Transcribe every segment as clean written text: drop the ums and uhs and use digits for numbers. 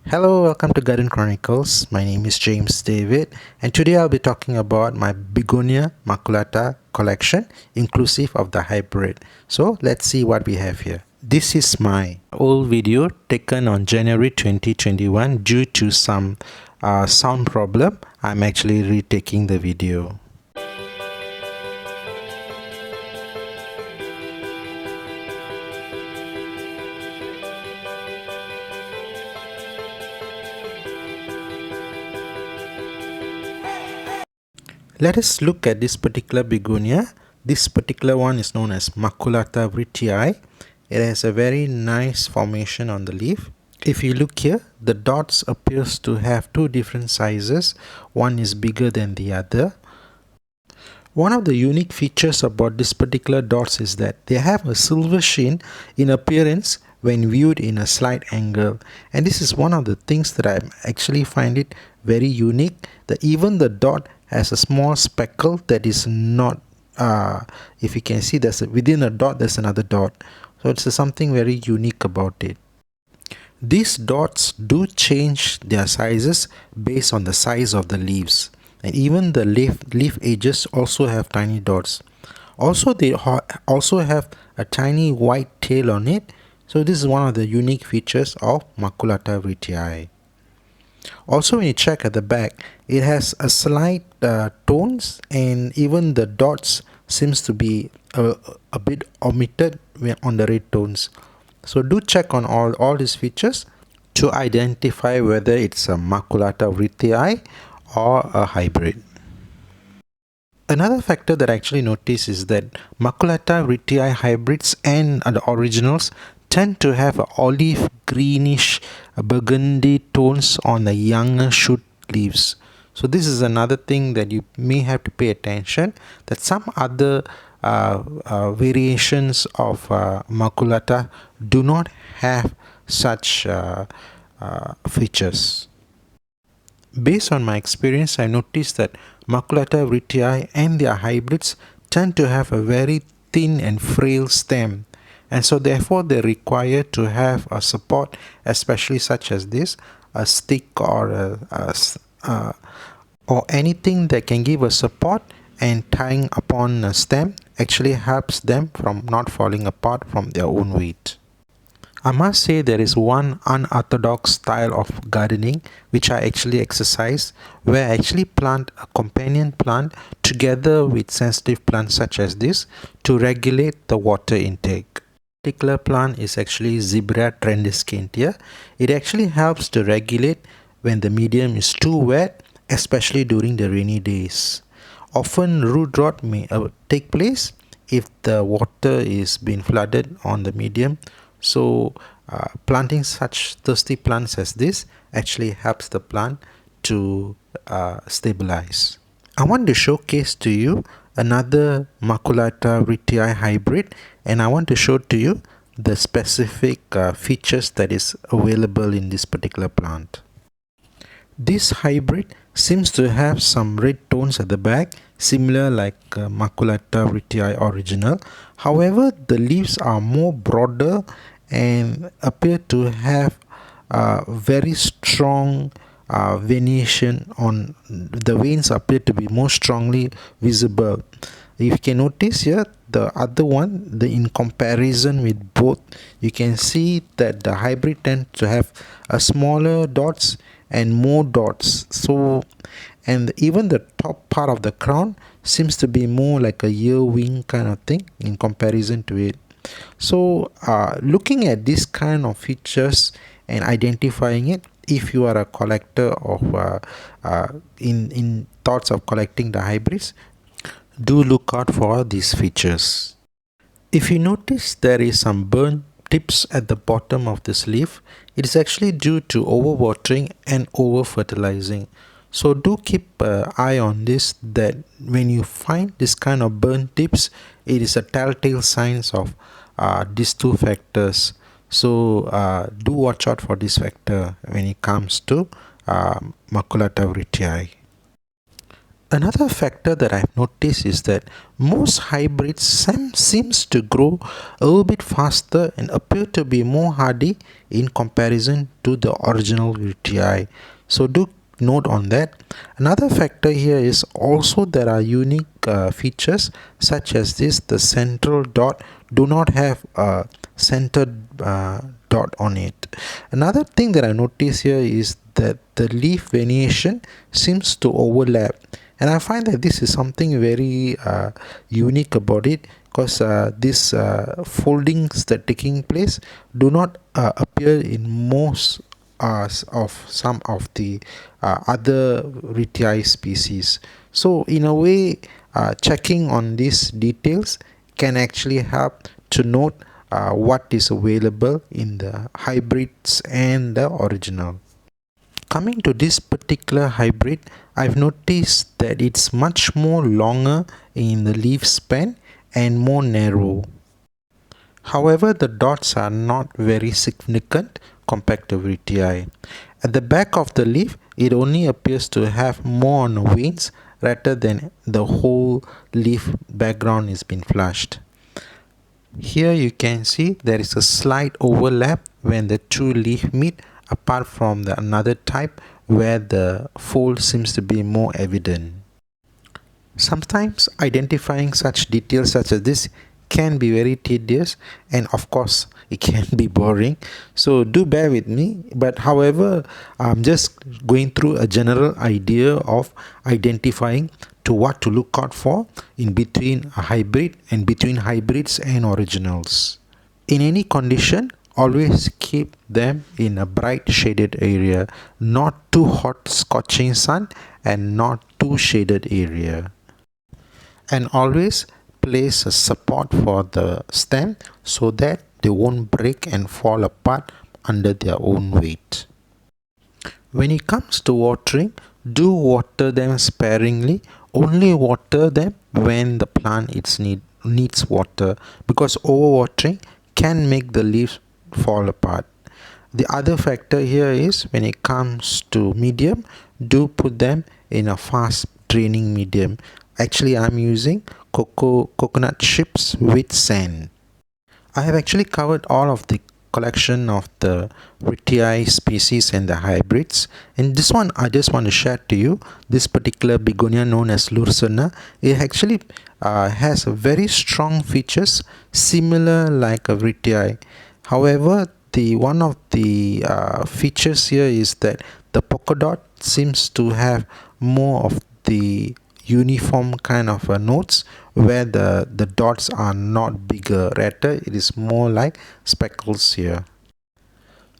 Hello, welcome to Garden Chronicles. My name is James David, and today I'll be talking about my Begonia Maculata collection, inclusive of the hybrid. So let's see what we have here. This is my old video taken on January 2021. Due to some sound problem, I'm actually retaking the video. Let us look at this particular begonia. This particular one is known as Maculata Wightii. It has a very nice formation on the leaf. If you look here, the dots appears to have two different sizes. One is bigger than the other. One of the unique features about this particular dots is that they have a silver sheen in appearance when viewed in a slight angle, and this is one of the things that I actually find it very unique, that even the dot has a small speckle that is not if you can see, within a dot there's another dot, so it's something very unique about it. These dots do change their sizes based on the size of the leaves, and even the leaf edges also have tiny dots. Also, they also have a tiny white tail on it. So this is one of the unique features of Maculata Wightii. Also, when you check at the back, it has a slight tones, and even the dots seems to be a bit omitted on the red tones. So do check on all these features to identify whether it's a Maculata Wightii or a hybrid. Another factor that I actually noticed is that Maculata Wightii hybrids and the originals tend to have olive greenish burgundy tones on the younger shoot leaves. So this is another thing that you may have to pay attention, that some other variations of Maculata do not have such features. Based on my experience, I noticed that Maculata Wightii and their hybrids tend to have a very thin and frail stem, and so therefore they require to have a support, especially such as this, a stick or or anything that can give a support, and tying upon a stem actually helps them from not falling apart from their own weight. I must say there is one unorthodox style of gardening which I actually exercise, where I actually plant a companion plant together with sensitive plants such as this to regulate the water intake. This particular plant is actually Zebra trendescentia. It actually helps to regulate when the medium is too wet, especially during the rainy days. Often root rot may take place if the water is being flooded on the medium. So planting such thirsty plants as this actually helps the plant to stabilize. I want to showcase to you another Maculata Wightii hybrid, and I want to show to you the specific features that is available in this particular plant. This hybrid seems to have some red tones at the back, similar like Maculata Wightii original. However, the leaves are more broader and appear to have very strong venation on the veins, appear to be more strongly visible. If you can notice here, the other one, in comparison with both, you can see that the hybrid tends to have a smaller dots and more dots. So, and even the top part of the crown seems to be more like a ear wing kind of thing in comparison to it. So looking at this kind of features and identifying it, if you are a collector of in thoughts of collecting the hybrids, do look out for these features. If you notice there is some burnt tips at the bottom of this leaf, it is actually due to overwatering and over fertilizing. So do keep an eye on this, that when you find this kind of burnt tips, it is a telltale signs of these two factors. So do watch out for this factor when it comes to Maculata Wightii. Another factor that I've noticed is that most hybrids seems to grow a little bit faster and appear to be more hardy in comparison to the original Wrightii. So do note on that. Another factor here is also there are unique features such as this: the central dot do not have a centered dot on it. Another thing that I notice here is that the leaf variation seems to overlap, and I find that this is something very unique about it, because these foldings that taking place do not appear in most of some of the other Wrightii species. So in a way, checking on these details can actually help to note what is available in the hybrids and the original. Coming to this particular hybrid, I've noticed that it's much more longer in the leaf span and more narrow. However, the dots are not very significant compared to Wrightii. At the back of the leaf, it only appears to have more on the veins rather than the whole leaf background is been flushed. Here you can see there is a slight overlap when the two leaf meet, apart from the another type where the fold seems to be more evident. Sometimes identifying such details such as this can be very tedious, and of course it can be boring, so do bear with me. But however, I'm just going through a general idea of identifying to what to look out for in between a hybrid and between hybrids and originals. In any condition, always keep them in a bright shaded area, not too hot scorching sun and not too shaded area. And always place a support for the stem so that they won't break and fall apart under their own weight. When it comes to watering, do water them sparingly. Only water them when the plant needs water, because overwatering can make the leaves fall apart. The other factor here is when it comes to medium, do put them in a fast draining medium. Actually, I'm using coconut chips with sand. I have actually covered all of the collection of the Wrightii species and the hybrids, and this one I just want to share to you. This particular begonia known as Lucerna, it actually has very strong features similar like a Wrightii. However, the one of the features here is that the polka dot seems to have more of the uniform kind of notes, where the dots are not bigger, rather it is more like speckles here.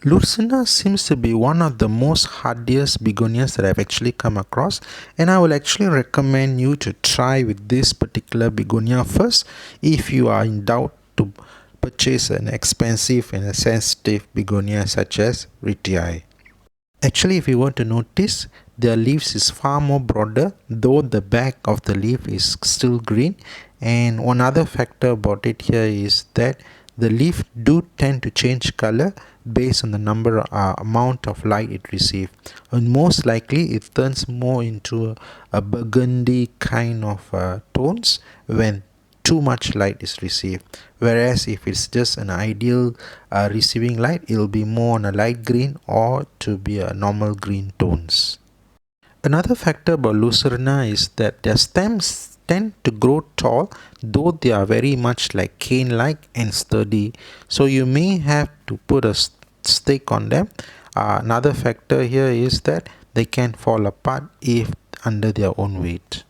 Lucerna seems to be one of the most hardiest begonias that I've actually come across, and I will actually recommend you to try with this particular begonia first if you are in doubt to purchase an expensive and a sensitive begonia such as Wrightii. Actually, if you want to notice, their leaves is far more broader, though the back of the leaf is still green. And one other factor about it here is that the leaf do tend to change color based on the amount of light it receives, and most likely it turns more into a burgundy kind of tones when too much light is received, whereas if it's just an ideal receiving light, it will be more on a light green or to be a normal green tones. Another factor about Lucerna is that their stems tend to grow tall, though they are very much like cane-like and sturdy, so you may have to put a stake on them. Another factor here is that they can fall apart if under their own weight.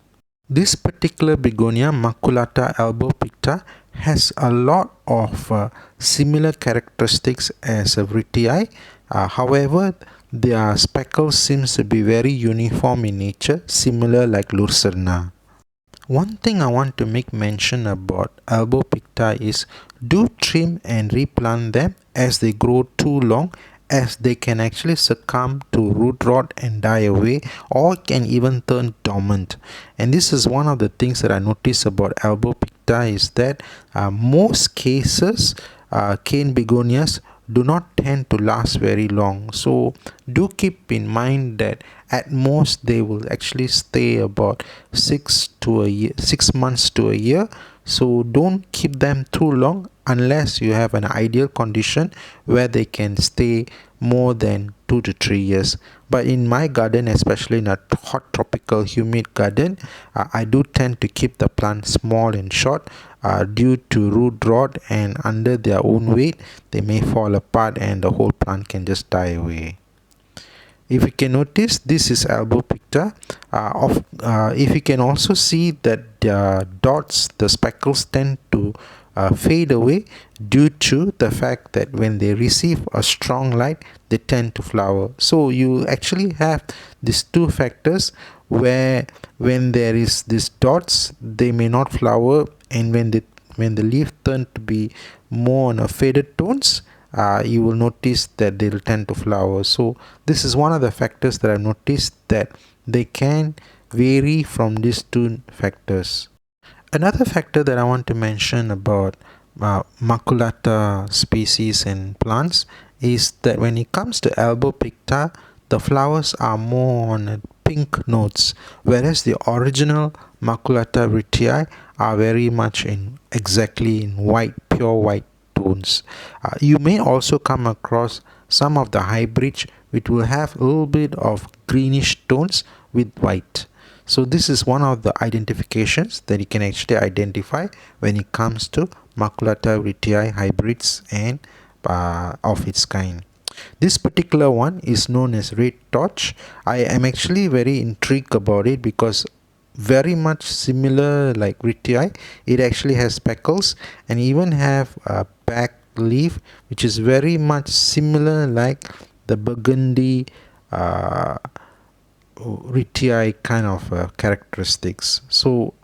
This particular Begonia Maculata Albo-picta has a lot of similar characteristics as a Wrightii. However, their speckles seems to be very uniform in nature, similar like Lucerna. One thing I want to make mention about Albo-picta is do trim and replant them as they grow too long, as they can actually succumb to root rot and die away, or can even turn dormant. And this is one of the things that I notice about Albo-picta is that most cases cane begonias do not tend to last very long. So do keep in mind that at most they will actually stay about 6 months to a year. So don't keep them too long unless you have an ideal condition where they can stay more than 2 to 3 years. But in my garden, especially in a hot tropical humid garden, I do tend to keep the plant small and short, due to root rot, and under their own weight they may fall apart and the whole plant can just die away. If you can notice, this is Albo-picta. If you can also see that the dots, the speckles tend to fade away due to the fact that when they receive a strong light, they tend to flower. So you actually have these two factors where when there is these dots, they may not flower, and when the leaf turn to be more on a faded tones, you will notice that they'll tend to flower. So this is one of the factors that I've noticed, that they can vary from these two factors. Another factor that I want to mention about Maculata species and plants is that when it comes to Albo-picta, the flowers are more on a pink notes, whereas the original Maculata Wightii are very much exactly in white, pure white tones. You may also come across some of the hybrids which will have a little bit of greenish tones with white. So this is one of the identifications that you can actually identify when it comes to Maculata Wightii hybrids and of its kind. This particular one is known as red torch. I am actually very intrigued about it because very much similar like Wrightii, it actually has speckles and even have a back leaf which is very much similar like the burgundy Wrightii kind of characteristics. So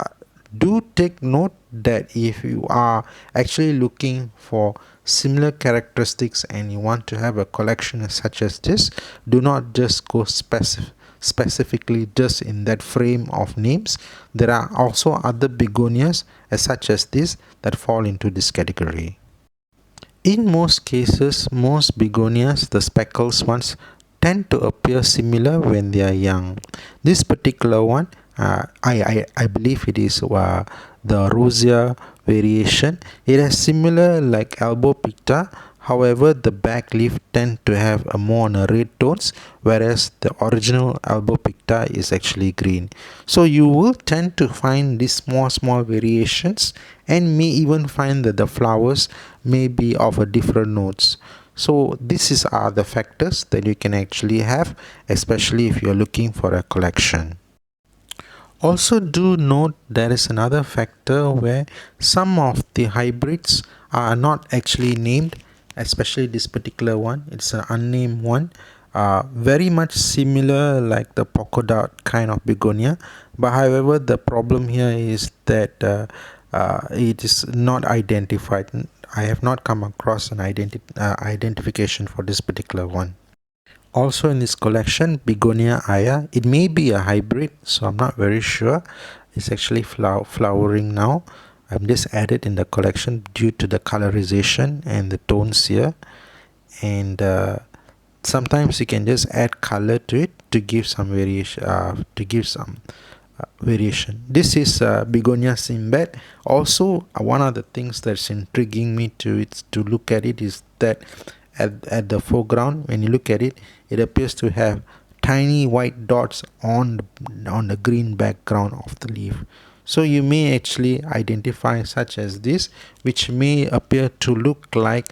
do take note that if you are actually looking for similar characteristics and you want to have a collection such as this, do not just go specifically just in that frame of names. There are also other begonias such as this that fall into this category. In most cases, most begonias, the speckles ones, tend to appear similar when they are young. This particular one, I believe it is the rosea variation. It has similar like Albo-picta. However, the back leaf tend to have a more on a red tones, whereas the original Albo-picta is actually green. So you will tend to find these small variations, and may even find that the flowers may be of a different notes. So these are the factors that you can actually have, especially if you're looking for a collection. Also do note there is another factor where some of the hybrids are not actually named, especially this particular one. It's an unnamed one, very much similar like the Polka Dot kind of begonia, but however the problem here is that it is not identified. I have not come across an identification for this particular one. Also in this collection, Begonia Aya, it may be a hybrid, so I'm not very sure. It's actually flowering now. I'm just added in the collection due to the colorization and the tones here. And sometimes you can just add color to it to give some variation. This is Begonia Sinbad. Also, one of the things that's intriguing me to look at it is that at the foreground, when you look at it, it appears to have tiny white dots on the green background of the leaf. So you may actually identify such as this, which may appear to look like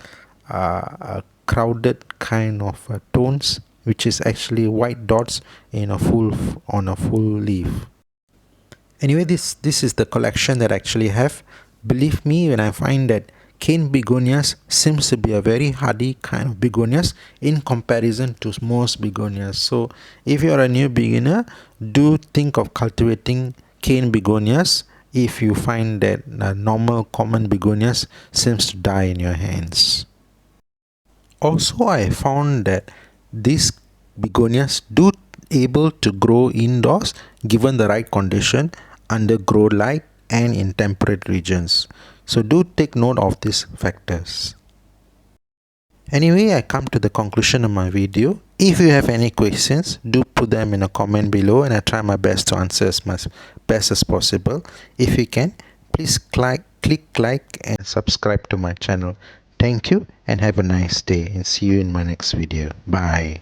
a crowded kind of tones, which is actually white dots on a full leaf. Anyway, this is the collection that I actually have. Believe me when I find that cane begonias seems to be a very hardy kind of begonias in comparison to most begonias. So if you are a new beginner, do think of cultivating cane begonias if you find that normal common begonias seems to die in your hands. Also, I found that these begonias do able to grow indoors given the right condition, under grow light and in temperate regions. So do take note of these factors. Anyway, I come to the conclusion of my video. If you have any questions, do put them in a comment below and I try my best to answer as much best as possible. If you can, please click like and subscribe to my channel. Thank you and have a nice day and see you in my next video. Bye.